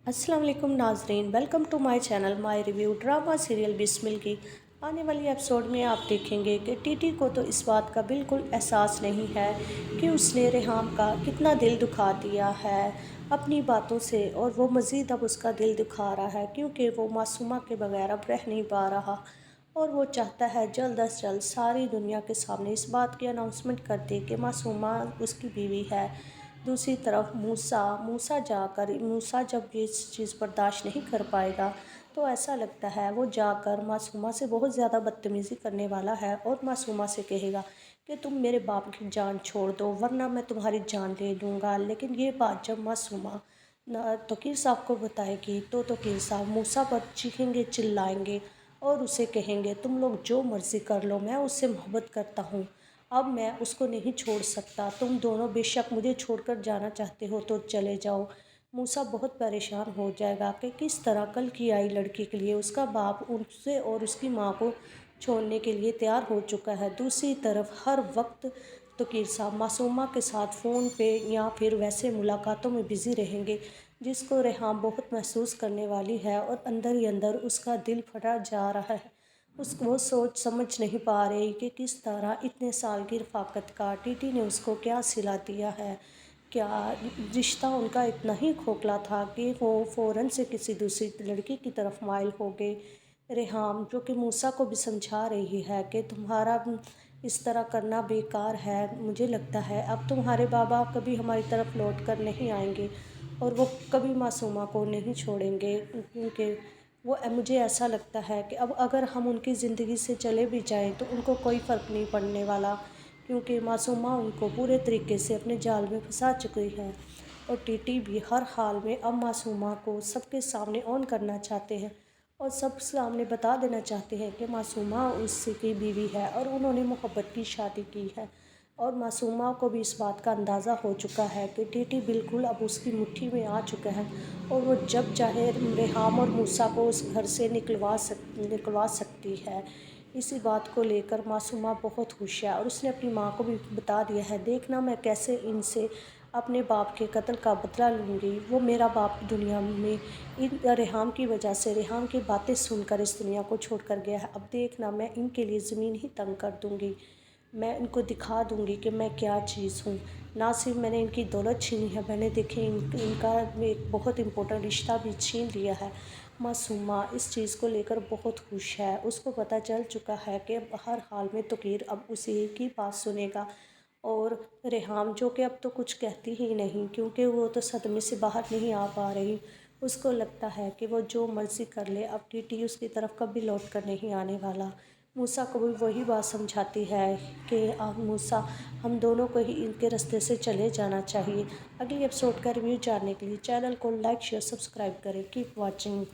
अस्सलाम वालेकुम नाजरीन, welcome to my channel my review. Drama serial Bismil की आने वाली एपिसोड में आप देखेंगे कि टीटी को तो इस बात का बिल्कुल एहसास नहीं है कि उसने रेहाम का कितना दिल दुखा दिया है अपनी बातों से, और वो मज़ीद अब उसका दिल दुखा रहा है क्योंकि वो मासूमा के बगैर अब रह नहीं पा रहा। और वो चाहता है जल्द अज जल्द सारी दुनिया के सामने इस बात की अनाउंसमेंट कर दे कि मासूमा उसकी बीवी है। दूसरी तरफ मूसा मूसा जाकर मूसा जब ये चीज़ बर्दाश्त नहीं कर पाएगा तो ऐसा लगता है वो जाकर मासूमा से बहुत ज़्यादा बदतमीज़ी करने वाला है और मासूमा से कहेगा कि तुम मेरे बाप की जान छोड़ दो वरना मैं तुम्हारी जान ले लूँगा। लेकिन ये बात जब मासूमा तोकीर साहब को बताएगी तो तोकीर साहब मूसा पर चीखेंगे, चिल्लाएंगे और उसे कहेंगे तुम लोग जो मर्ज़ी कर लो, मैं उससे मोहब्बत करता हूँ, अब मैं उसको नहीं छोड़ सकता। तुम दोनों बेशक मुझे छोड़कर जाना चाहते हो तो चले जाओ। मूसा बहुत परेशान हो जाएगा कि किस तरह कल की आई लड़की के लिए उसका बाप उससे और उसकी माँ को छोड़ने के लिए तैयार हो चुका है। दूसरी तरफ हर वक्त तोकीर साहब मासूमा के साथ फ़ोन पे या फिर वैसे मुलाकातों में बिज़ी रहेंगे, जिसको रेहाम बहुत महसूस करने वाली है और अंदर ही अंदर उसका दिल फटा जा रहा है। वो सोच समझ नहीं पा रही कि किस तरह इतने साल की रफ़ाकत का टीटी ने उसको क्या सिला दिया है। क्या रिश्ता उनका इतना ही खोखला था कि वो फ़ौरन से किसी दूसरी लड़की की तरफ माइल हो गए। रेहाम जो कि मूसा को भी समझा रही है कि तुम्हारा इस तरह करना बेकार है, मुझे लगता है अब तुम्हारे बाबा कभी हमारी तरफ लौट कर नहीं आएंगे और वो कभी मासूमा को नहीं छोड़ेंगे, क्योंकि वो मुझे ऐसा लगता है कि अब अगर हम उनकी ज़िंदगी से चले भी जाएं तो उनको कोई फ़र्क नहीं पड़ने वाला, क्योंकि मासूमा उनको पूरे तरीके से अपने जाल में फंसा चुकी है। और टीटी भी हर हाल में अब मासूमा को सबके सामने ऑन करना चाहते हैं और सब सामने बता देना चाहते हैं कि मासूमा उसकी बीवी है और उन्होंने मोहब्बत की शादी की है। और मासूमा को भी इस बात का अंदाज़ा हो चुका है कि टीटी बिल्कुल अब उसकी मुट्ठी में आ चुका है और वो जब चाहे रेहाम और मूसा को उस घर से निकलवा सकती है। इसी बात को लेकर मासूमा बहुत खुश है और उसने अपनी माँ को भी बता दिया है, देखना मैं कैसे इनसे अपने बाप के कत्ल का बदला लूँगी। वो मेरा बाप दुनिया में इन रेहाम की वजह से रेहाम की बातें सुनकर इस दुनिया को छोड़ कर गया है। अब देखना मैं इनके लिए ज़मीन ही तंग कर दूँगी, मैं इनको दिखा दूँगी कि मैं क्या चीज़ हूँ। ना सिर्फ मैंने इनकी दौलत छीनी है, मैंने देखे इनका एक बहुत इम्पोर्टेंट रिश्ता भी छीन लिया है। मासूमा इस चीज़ को लेकर बहुत खुश है, उसको पता चल चुका है कि अब हर हाल में तोकीर अब उसी की बात सुनेगा। और रेहाम जो कि अब तो कुछ कहती ही नहीं क्योंकि वो तो सदमे से बाहर नहीं आ पा रही, उसको लगता है कि वो जो मर्ज़ी कर ले अब टीटी उसकी तरफ कभी लौट कर नहीं आने वाला। मूसा को भी वही बात समझाती है कि मूसा हम दोनों को ही इनके रास्ते से चले जाना चाहिए। अगली एपिसोड का रिव्यू जानने के लिए चैनल को लाइक शेयर सब्सक्राइब करें। Keep watching.